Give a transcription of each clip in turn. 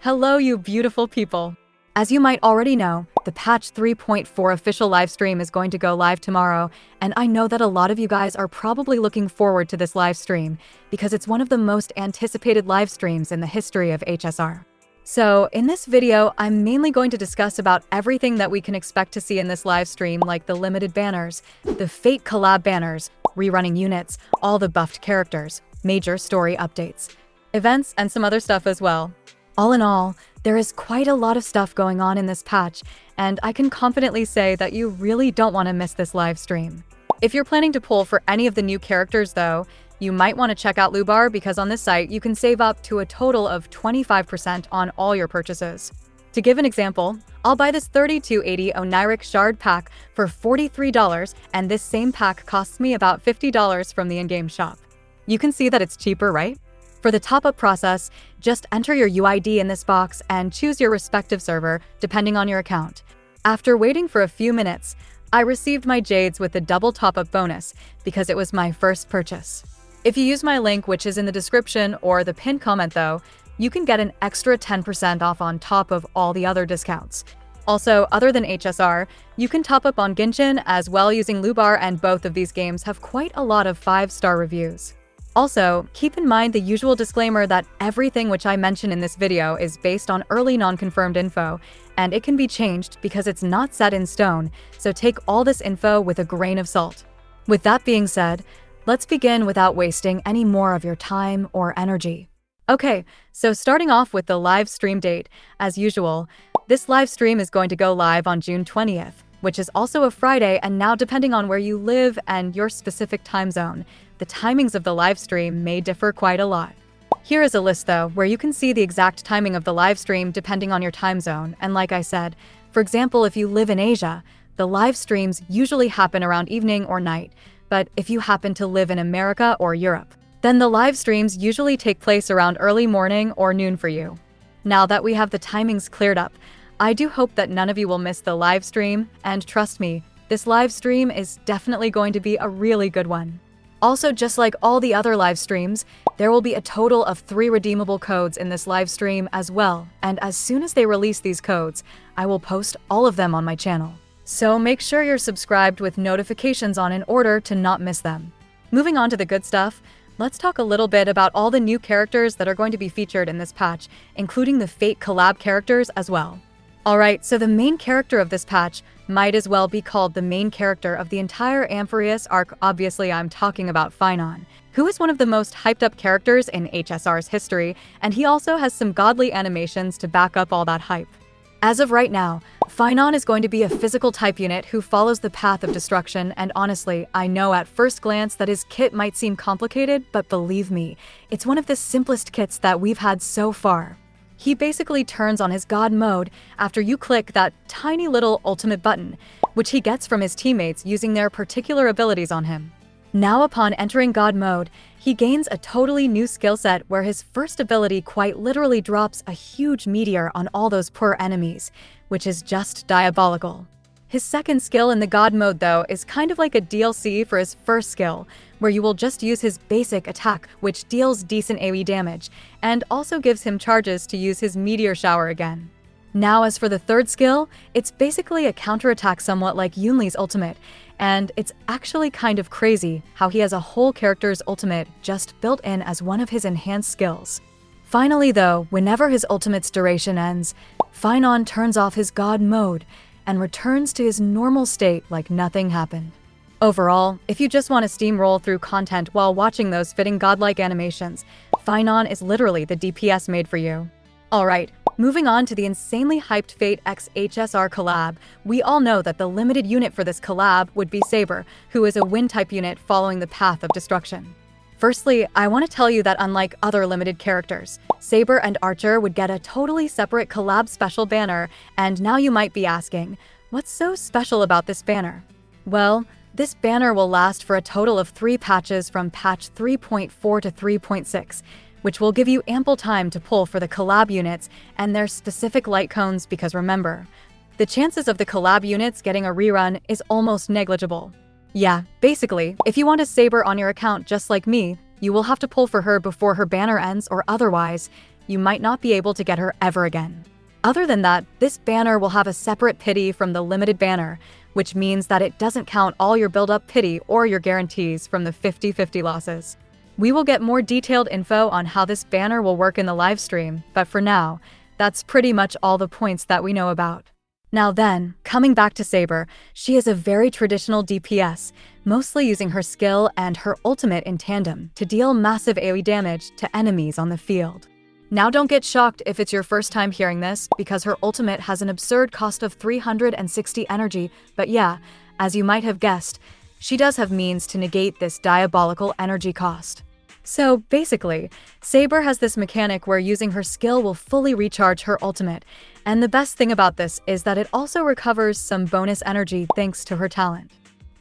Hello, you beautiful people. As you might already know, the Patch 3.4 official livestream is going to go live tomorrow, and I know that a lot of you guys are probably looking forward to this livestream because it's one of the most anticipated livestreams in the history of HSR. So, in this video, I'm mainly going to discuss about everything that we can expect to see in this livestream, like the limited banners, the Fate Collab Banners, rerunning units, all the buffed characters, major story updates, events, and some other stuff as well. All in all, there is quite a lot of stuff going on in this patch, and I can confidently say that you really don't want to miss this live stream. If you're planning to pull for any of the new characters though, you might want to check out Lubar because on this site you can save up to a total of 25% on all your purchases. To give an example, I'll buy this 3280 Oniric Shard pack for $43, and this same pack costs me about $50 from the in-game shop. You can see that it's cheaper, right? For the top-up process, just enter your UID in this box and choose your respective server, depending on your account. After waiting for a few minutes, I received my Jades with the double top-up bonus because it was my first purchase. If you use my link, which is in the description or the pinned comment though, you can get an extra 10% off on top of all the other discounts. Also, other than HSR, you can top up on Genshin as well using Lubar, and both of these games have quite a lot of 5-star reviews. Also, keep in mind the usual disclaimer that everything which I mention in this video is based on early non-confirmed info, and it can be changed because it's not set in stone, so take all this info with a grain of salt. With that being said, let's begin without wasting any more of your time or energy. Okay, so starting off with the live stream date, as usual, this live stream is going to go live on June 20th, which is also a Friday, and now depending on where you live and your specific time zone, the timings of the live stream may differ quite a lot. Here is a list though, where you can see the exact timing of the live stream depending on your time zone, and like I said, for example, if you live in Asia, the live streams usually happen around evening or night, but if you happen to live in America or Europe, then the live streams usually take place around early morning or noon for you. Now that we have the timings cleared up, I do hope that none of you will miss the live stream, and trust me, this live stream is definitely going to be a really good one. Also, just like all the other live streams, there will be a total of 3 redeemable codes in this live stream as well, and as soon as they release these codes, I will post all of them on my channel. So make sure you're subscribed with notifications on in order to not miss them. Moving on to the good stuff, let's talk a little bit about all the new characters that are going to be featured in this patch, including the Fate Collab characters as well. Alright, so the main character of this patch might as well be called the main character of the entire Amphireus arc. Obviously, I'm talking about Phainon, who is one of the most hyped up characters in HSR's history, and he also has some godly animations to back up all that hype. As of right now, Phainon is going to be a physical type unit who follows the path of destruction, and honestly, I know at first glance that his kit might seem complicated, but believe me, it's one of the simplest kits that we've had so far. He basically turns on his God mode after you click that tiny little ultimate button, which he gets from his teammates using their particular abilities on him. Now upon entering God mode, he gains a totally new skill set where his first ability quite literally drops a huge meteor on all those poor enemies, which is just diabolical. His second skill in the God mode though is kind of like a DLC for his first skill, where you will just use his basic attack, which deals decent AoE damage, and also gives him charges to use his meteor shower again. Now as for the third skill, it's basically a counterattack somewhat like Yunli's ultimate, and it's actually kind of crazy how he has a whole character's ultimate just built in as one of his enhanced skills. Finally though, whenever his ultimate's duration ends, Phainon turns off his God mode and returns to his normal state like nothing happened. Overall, if you just want to steamroll through content while watching those fitting godlike animations, Phainon is literally the DPS made for you. Alright, moving on to the insanely hyped Fate x HSR collab, we all know that the limited unit for this collab would be Saber, who is a wind-type unit following the path of destruction. Firstly, I want to tell you that unlike other limited characters, Saber and Archer would get a totally separate collab special banner, and now you might be asking, what's so special about this banner? Well, this banner will last for a total of 3 patches from patch 3.4 to 3.6, which will give you ample time to pull for the collab units and their specific light cones because remember, the chances of the collab units getting a rerun is almost negligible. Yeah, basically, if you want a Saber on your account just like me, you will have to pull for her before her banner ends, or otherwise, you might not be able to get her ever again. Other than that, this banner will have a separate pity from the limited banner, which means that it doesn't count all your build-up pity or your guarantees from the 50-50 losses. We will get more detailed info on how this banner will work in the live stream, but for now, that's pretty much all the points that we know about. Now then, coming back to Saber, she is a very traditional DPS, mostly using her skill and her ultimate in tandem to deal massive AoE damage to enemies on the field. Now don't get shocked if it's your first time hearing this, because her ultimate has an absurd cost of 360 energy, but yeah, as you might have guessed, she does have means to negate this diabolical energy cost. So basically, Saber has this mechanic where using her skill will fully recharge her ultimate, and the best thing about this is that it also recovers some bonus energy thanks to her talent.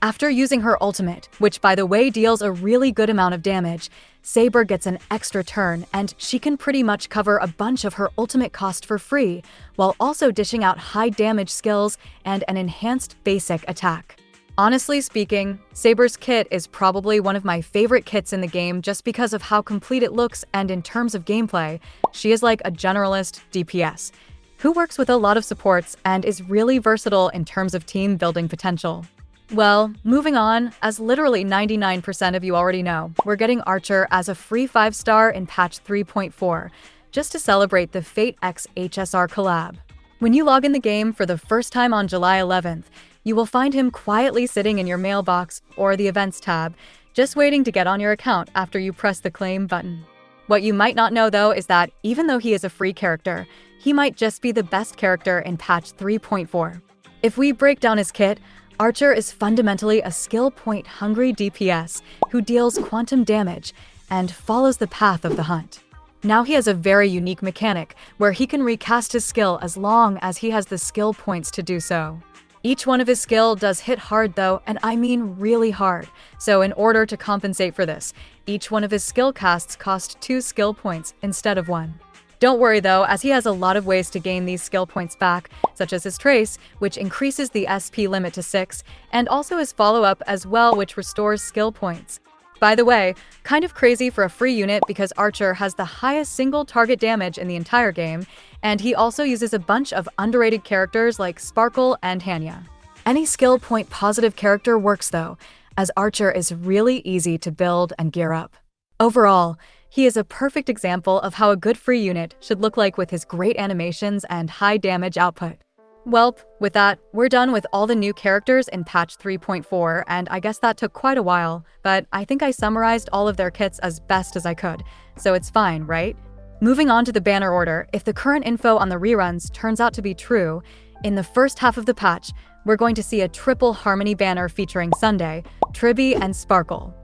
After using her ultimate, which by the way deals a really good amount of damage, Saber gets an extra turn and she can pretty much cover a bunch of her ultimate cost for free, while also dishing out high damage skills and an enhanced basic attack. Honestly speaking, Saber's kit is probably one of my favorite kits in the game just because of how complete it looks, and in terms of gameplay, she is like a generalist DPS, who works with a lot of supports and is really versatile in terms of team building potential. Well, moving on, as literally 99% of you already know, we're getting Archer as a free 5-star in Patch 3.4, just to celebrate the Fate x HSR collab. When you log in the game for the first time on July 11th, you will find him quietly sitting in your mailbox or the Events tab, just waiting to get on your account after you press the claim button. What you might not know though is that even though he is a free character, he might just be the best character in Patch 3.4. If we break down his kit, Archer is fundamentally a skill point hungry DPS who deals quantum damage and follows the path of the hunt. Now he has a very unique mechanic where he can recast his skill as long as he has the skill points to do so. Each one of his skill does hit hard though, and I mean really hard, so in order to compensate for this, each one of his skill casts cost 2 skill points instead of 1. Don't worry though, as he has a lot of ways to gain these skill points back, such as his Trace, which increases the SP limit to 6, and also his follow-up as well, which restores skill points. By the way, kind of crazy for a free unit because Archer has the highest single target damage in the entire game, and he also uses a bunch of underrated characters like Sparkle and Hanya. Any skill point positive character works though, as Archer is really easy to build and gear up. Overall, he is a perfect example of how a good free unit should look like with his great animations and high damage output. Welp, with that, we're done with all the new characters in Patch 3.4, and I guess that took quite a while, but I think I summarized all of their kits as best as I could, so it's fine, right? Moving on to the banner order, if the current info on the reruns turns out to be true, in the first half of the patch, we're going to see a triple Harmony banner featuring Sunday, Tribby, and Sparkle.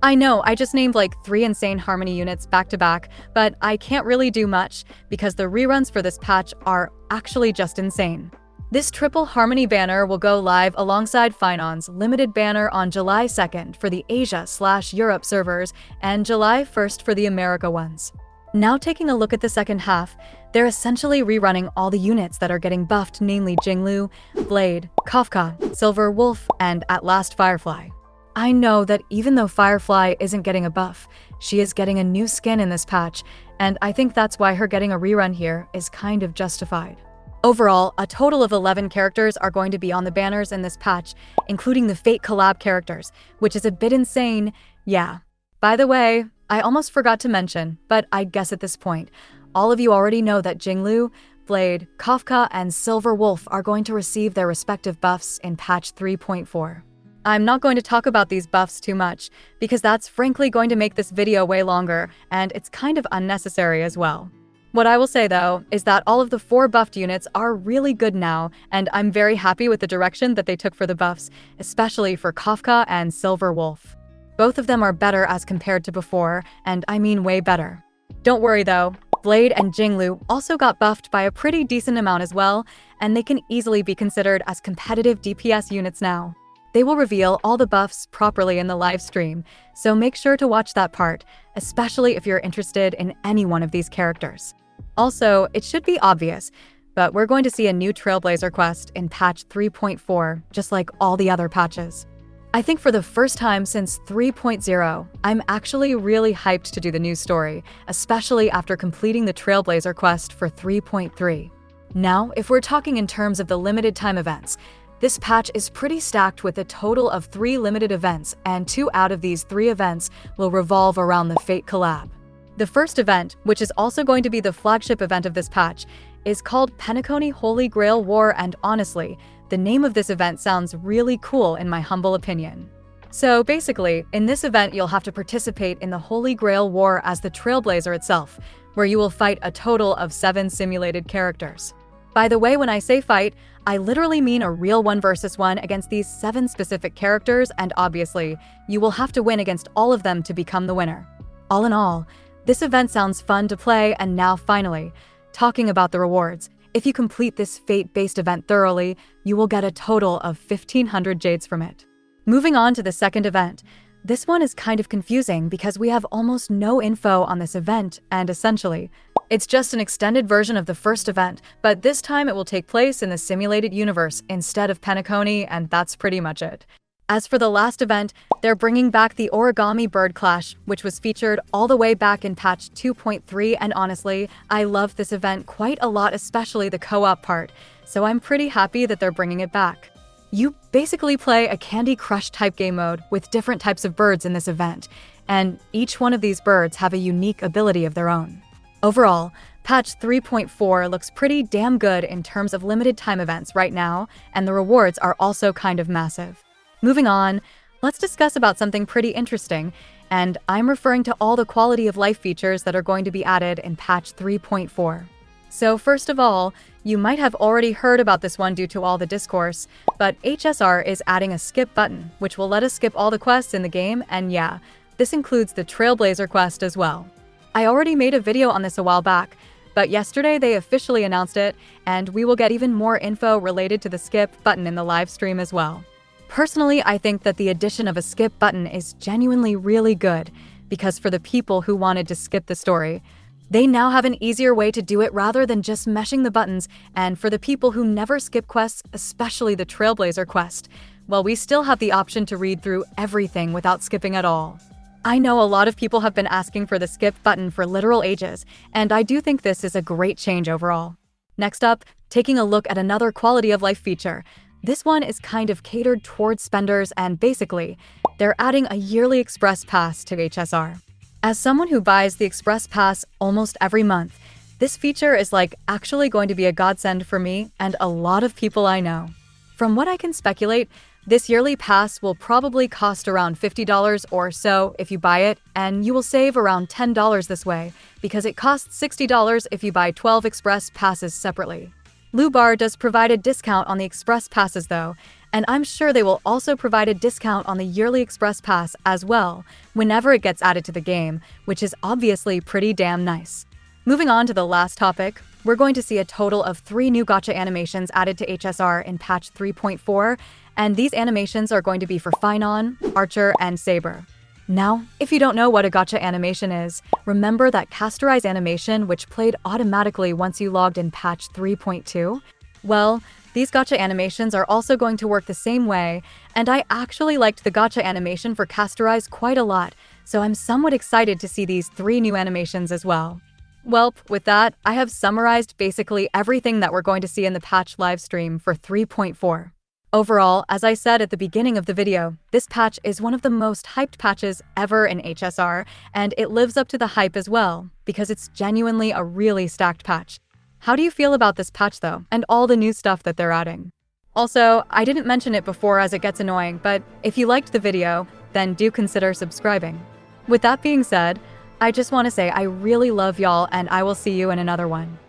I know, I just named like 3 insane Harmony units back to back, but I can't really do much because the reruns for this patch are actually just insane. This triple Harmony banner will go live alongside Phainon's limited banner on July 2nd for the Asia/Europe servers and July 1st for the America ones. Now taking a look at the second half, they're essentially rerunning all the units that are getting buffed, namely Jinglu, Blade, Kafka, Silver Wolf, and at last Firefly. I know that even though Firefly isn't getting a buff, she is getting a new skin in this patch, and I think that's why her getting a rerun here is kind of justified. Overall, a total of 11 characters are going to be on the banners in this patch, including the Fate Collab characters, which is a bit insane, yeah. By the way, I almost forgot to mention, but I guess at this point, all of you already know that Jinglu, Blade, Kafka, and Silver Wolf are going to receive their respective buffs in Patch 3.4. I'm not going to talk about these buffs too much, because that's frankly going to make this video way longer, and it's kind of unnecessary as well. What I will say though, is that all of the 4 buffed units are really good now, and I'm very happy with the direction that they took for the buffs, especially for Kafka and Silver Wolf. Both of them are better as compared to before, and I mean way better. Don't worry though, Blade and Jinglu also got buffed by a pretty decent amount as well, and they can easily be considered as competitive DPS units now. They will reveal all the buffs properly in the live stream, so make sure to watch that part, especially if you're interested in any one of these characters. Also, it should be obvious, but we're going to see a new Trailblazer quest in Patch 3.4, just like all the other patches. I think for the first time since 3.0, I'm actually really hyped to do the new story, especially after completing the Trailblazer quest for 3.3. Now, if we're talking in terms of the limited time events, this patch is pretty stacked with a total of 3 limited events, and 2 out of these 3 events will revolve around the Fate Collab. The first event, which is also going to be the flagship event of this patch, is called Penacony Holy Grail War, and honestly, the name of this event sounds really cool in my humble opinion. So basically, in this event you'll have to participate in the Holy Grail War as the Trailblazer itself, where you will fight a total of 7 simulated characters. By the way, when I say fight, I literally mean a real 1 versus 1 against these 7 specific characters, and obviously, you will have to win against all of them to become the winner. All in all, this event sounds fun to play, and now finally, talking about the rewards. If you complete this Fate-based event thoroughly, you will get a total of 1,500 jades from it. Moving on to the second event. This one is kind of confusing because we have almost no info on this event, and essentially, it's just an extended version of the first event, but this time it will take place in the simulated universe instead of Penacony, and that's pretty much it. As for the last event, they're bringing back the Origami Bird Clash, which was featured all the way back in patch 2.3, and honestly, I love this event quite a lot, especially the co-op part, so I'm pretty happy that they're bringing it back. You basically play a Candy Crush type game mode with different types of birds in this event, and each one of these birds have a unique ability of their own. Overall, patch 3.4 looks pretty damn good in terms of limited time events right now, and the rewards are also kind of massive. Moving on, let's discuss about something pretty interesting, and I'm referring to all the quality of life features that are going to be added in patch 3.4. So first of all, you might have already heard about this one due to all the discourse, but HSR is adding a skip button, which will let us skip all the quests in the game, and yeah, this includes the Trailblazer quest as well. I already made a video on this a while back, but yesterday they officially announced it, and we will get even more info related to the skip button in the live stream as well. Personally, I think that the addition of a skip button is genuinely really good, because for the people who wanted to skip the story, they now have an easier way to do it rather than just meshing the buttons, and for the people who never skip quests, especially the Trailblazer quest, well, we still have the option to read through everything without skipping at all. I know a lot of people have been asking for the skip button for literal ages, and I do think this is a great change overall. Next up, taking a look at another quality of life feature. This one is kind of catered towards spenders, and basically, they're adding a yearly Express Pass to HSR. As someone who buys the Express Pass almost every month, this feature is actually going to be a godsend for me and a lot of people I know. From what I can speculate, this yearly pass will probably cost around $50 or so if you buy it, and you will save around $10 this way, because it costs $60 if you buy 12 Express Passes separately. Lubar does provide a discount on the Express Passes though, and I'm sure they will also provide a discount on the yearly Express Pass as well whenever it gets added to the game, which is obviously pretty damn nice. Moving on to the last topic, we're going to see a total of 3 new gacha animations added to HSR in patch 3.4, and these animations are going to be for Phainon, Archer, and Saber. Now, if you don't know what a gacha animation is, remember that Castorize animation, which played automatically once you logged in patch 3.2? Well, these gacha animations are also going to work the same way, and I actually liked the gacha animation for Castorize quite a lot, so I'm somewhat excited to see these 3 new animations as well. Well, with that, I have summarized basically everything that we're going to see in the patch livestream for 3.4. Overall, as I said at the beginning of the video, this patch is one of the most hyped patches ever in HSR, and it lives up to the hype as well, because it's genuinely a really stacked patch. How do you feel about this patch though, and all the new stuff that they're adding? Also, I didn't mention it before as it gets annoying, but if you liked the video, then do consider subscribing. With that being said, I just want to say I really love y'all, and I will see you in another one.